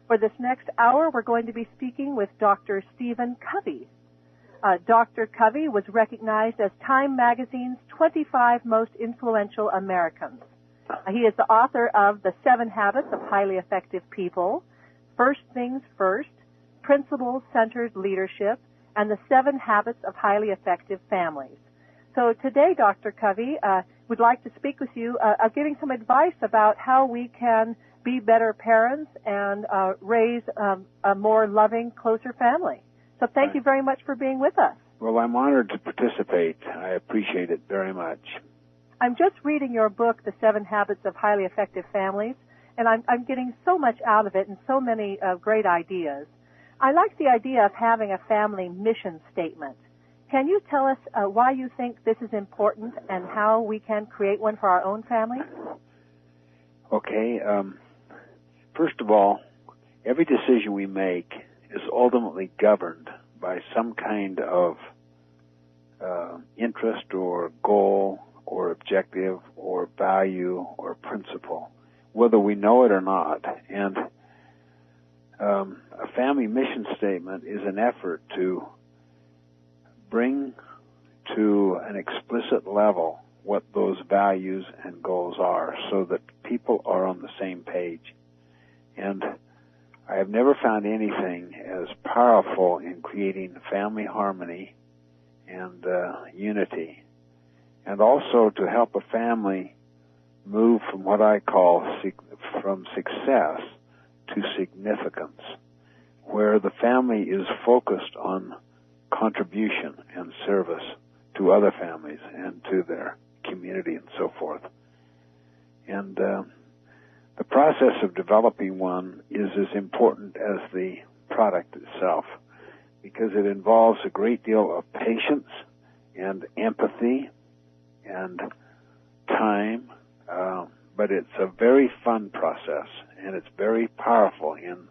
For this next hour, we're going to be speaking with Dr. Stephen Covey. Dr. Covey was recognized as Time Magazine's 25 Most Influential Americans. He is the author of The 7 Habits of Highly Effective People, First Things First, Principle-Centered Leadership, and The 7 Habits of Highly Effective Families. So today, Dr. Covey, would like to speak with you, giving some advice about how we can be better parents and raise a more loving, closer family. So thank you very much for being with us. Well, I'm honored to participate. I appreciate it very much. I'm just reading your book, The 7 Habits of Highly Effective Families, and I'm getting so much out of it and so many great ideas. I like the idea of having a family mission statement. Can you tell us why you think this is important and how we can create one for our own family? Okay. First of all, every decision we make is ultimately governed by some kind of interest or goal or objective or value or principle, whether we know it or not. And a family mission statement is an effort to bring to an explicit level what those values and goals are so that people are on the same page. And I have never found anything as powerful in creating family harmony and unity, and also to help a family move from what I call from success to significance, where the family is focused on contribution and service to other families and to their community and so forth. And the process of developing one is as important as the product itself, because it involves a great deal of patience and empathy and time, but it's a very fun process, and it's very powerful in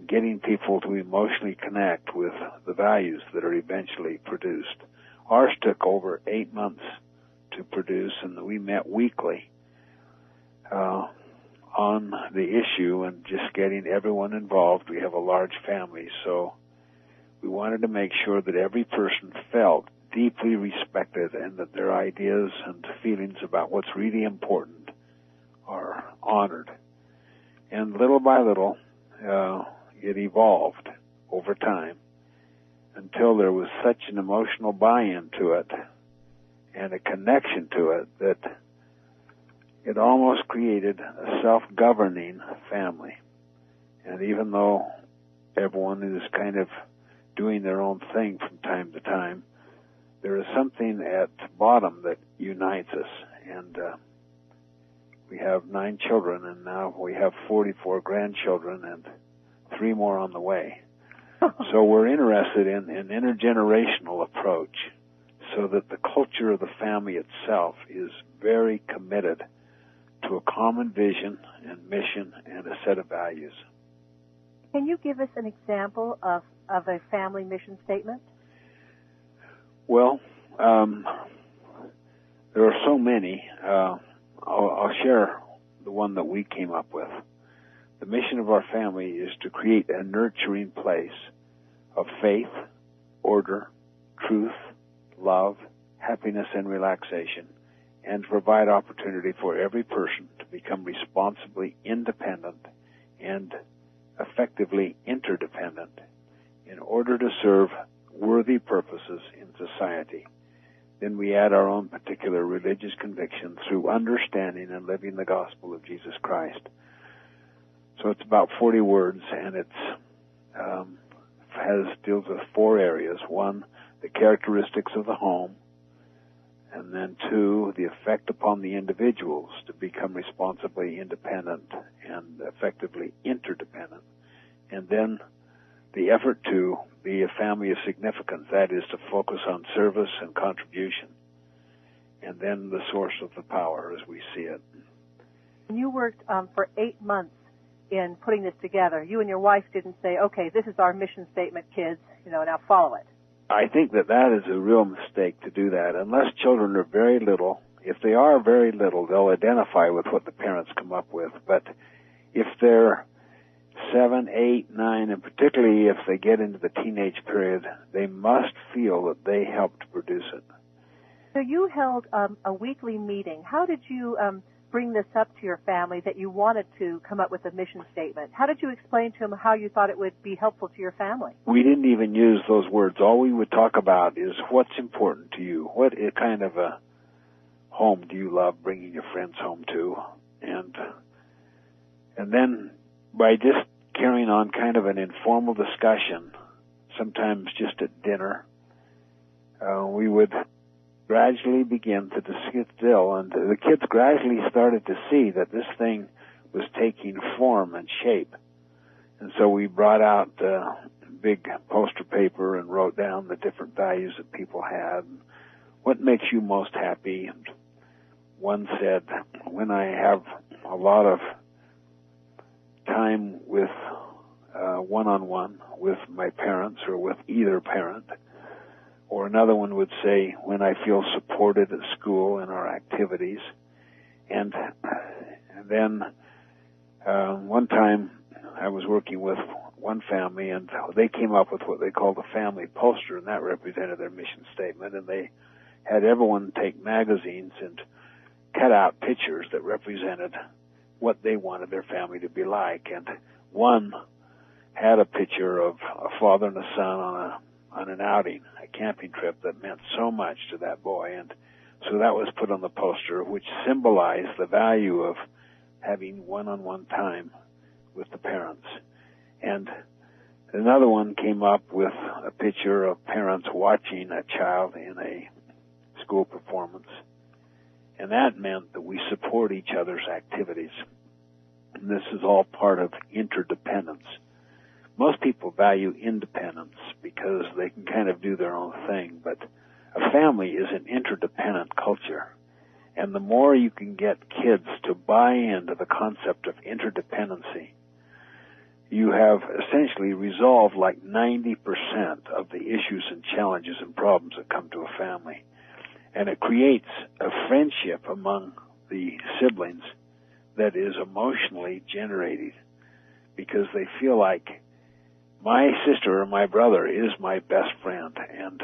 getting people to emotionally connect with the values that are eventually produced. Ours took over 8 months to produce, and we met weekly on the issue and just getting everyone involved. We have a large family, so we wanted to make sure that every person felt deeply respected and that their ideas and feelings about what's really important are honored. And little by little, it evolved over time until there was such an emotional buy-in to it and a connection to it that it almost created a self-governing family. And even though everyone is kind of doing their own thing from time to time, there is something at the bottom that unites us. And we have 9 children, and now we have 44 grandchildren and 3 more on the way. So we're interested in an intergenerational approach so that the culture of the family itself is very committed to a common vision and mission and a set of values. Can you give us an example of a family mission statement? Well, there are so many. I'll share the one that we came up with. The mission of our family is to create a nurturing place of faith, order, truth, love, happiness, and relaxation, and to provide opportunity for every person to become responsibly independent and effectively interdependent in order to serve worthy purposes in society. Then we add our own particular religious conviction through understanding and living the gospel of Jesus Christ. So it's about 40 words, and it's deals with 4 areas. 1, the characteristics of the home, and then 2, the effect upon the individuals to become responsibly independent and effectively interdependent, and then the effort to be a family of significance, that is to focus on service and contribution, and then the source of the power as we see it. You worked for 8 months in putting this together. You and your wife didn't say, okay, this is our mission statement, kids, now follow it. I think that is a real mistake to do that. Unless children are very little, if they are very little, they'll identify with what the parents come up with. But if they're 7, 8, 9, and particularly if they get into the teenage period, they must feel that they helped produce it. So you held a weekly meeting. How did you bring this up to your family that you wanted to come up with a mission statement? How did you explain to them how you thought it would be helpful to your family? We didn't even use those words. All we would talk about is what's important to you. What kind of a home do you love bringing your friends home to? And then by just carrying on kind of an informal discussion, sometimes just at dinner, we would gradually begin to distill, and the kids gradually started to see that this thing was taking form and shape. And so we brought out big poster paper and wrote down the different values that people had. What makes you most happy? And one said, when I have a lot of time with one-on-one with my parents or with either parent. Or another one would say, when I feel supported at school in our activities. And then one time I was working with one family, and they came up with what they called a family poster, and that represented their mission statement. And they had everyone take magazines and cut out pictures that represented what they wanted their family to be like. And one had a picture of a father and a son on an outing, a camping trip that meant so much to that boy. And so that was put on the poster, which symbolized the value of having one-on-one time with the parents. And another one came up with a picture of parents watching a child in a school performance. And that meant that we support each other's activities. And this is all part of interdependence. Most people value independence because they can kind of do their own thing, but a family is an interdependent culture. And the more you can get kids to buy into the concept of interdependency, you have essentially resolved like 90% of the issues and challenges and problems that come to a family. And it creates a friendship among the siblings that is emotionally generated because they feel like my sister or my brother is my best friend, and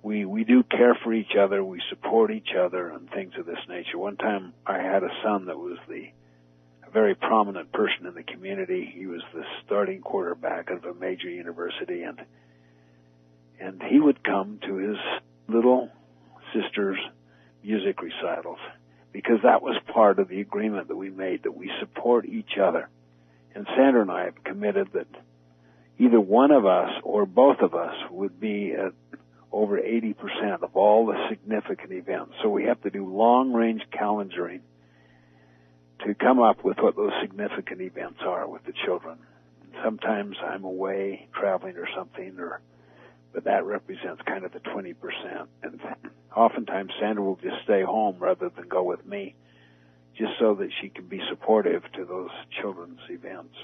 we do care for each other, we support each other, and things of this nature. One time I had a son that was a very prominent person in the community. He was the starting quarterback of a major university, and he would come to his little sister's music recitals because that was part of the agreement that we made, that we support each other. And Sandra and I have committed that either one of us or both of us would be at over 80% of all the significant events. So we have to do long-range calendaring to come up with what those significant events are with the children. Sometimes I'm away traveling or something, but that represents kind of the 20%. And oftentimes Sandra will just stay home rather than go with me, just so that she can be supportive to those children's events.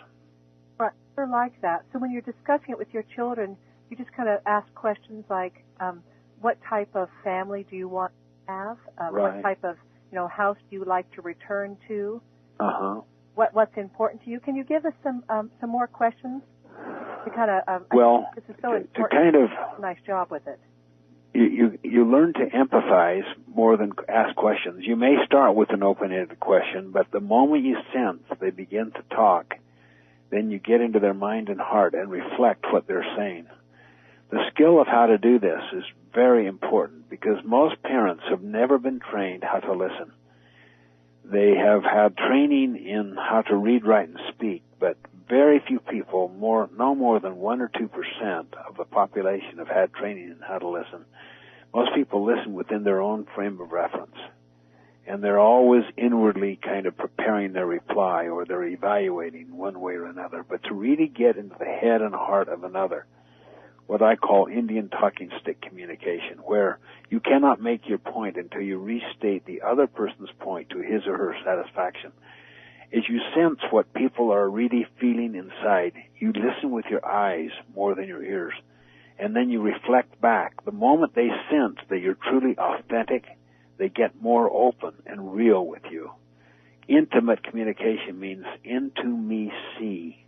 Right, I like that. So when you're discussing it with your children, you just kind of ask questions like, what type of family do you want to have? Right. What type of house do you like to return to? Uh-huh. What's important to you? Can you give us some more questions to kind of? Well, this is so important. To kind of nice job with it. You learn to empathize more than ask questions. You may start with an open-ended question, but the moment you sense they begin to talk, then you get into their mind and heart and reflect what they're saying. The skill of how to do this is very important because most parents have never been trained how to listen. They have had training in how to read, write, and speak, but very few people, no more than 1 or 2% of the population have had training in how to listen. Most people listen within their own frame of reference, and they're always inwardly kind of preparing their reply or they're evaluating one way or another. But to really get into the head and heart of another, what I call Indian talking stick communication, where you cannot make your point until you restate the other person's point to his or her satisfaction, is you sense what people are really feeling inside. You listen with your eyes more than your ears, and then you reflect back. The moment they sense that you're truly authentic, they get more open and real with you. Intimate communication means into me see.